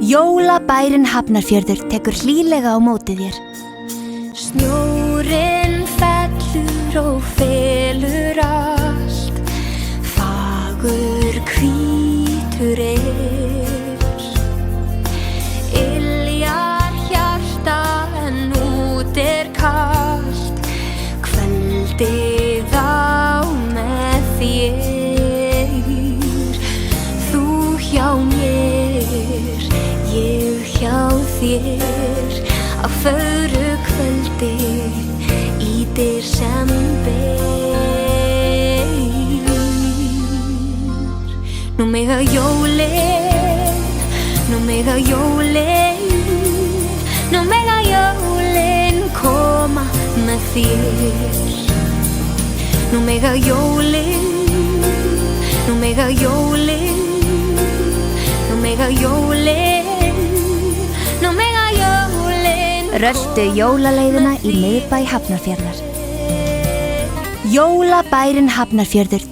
Jólabærinn Hafnarfjörður tekur hlýlega á móti þér. Snjórinn fellur og felur allt, fagur hvítur Yljar hjarta en út kalt, kvöldið á með þér. Þú hjá mér, ég hjá þér, á fögru kvöldi í desember. Nú mega jólin, nú mega jólin, nú mega jólin koma með þér. Nú mega jólin, nú mega jólin, nú mega jólin, nú mega jólin. Röltu jólaleiðina í miðbæ Hafnarfjarðar. Jólabærinn Hafnarfjörður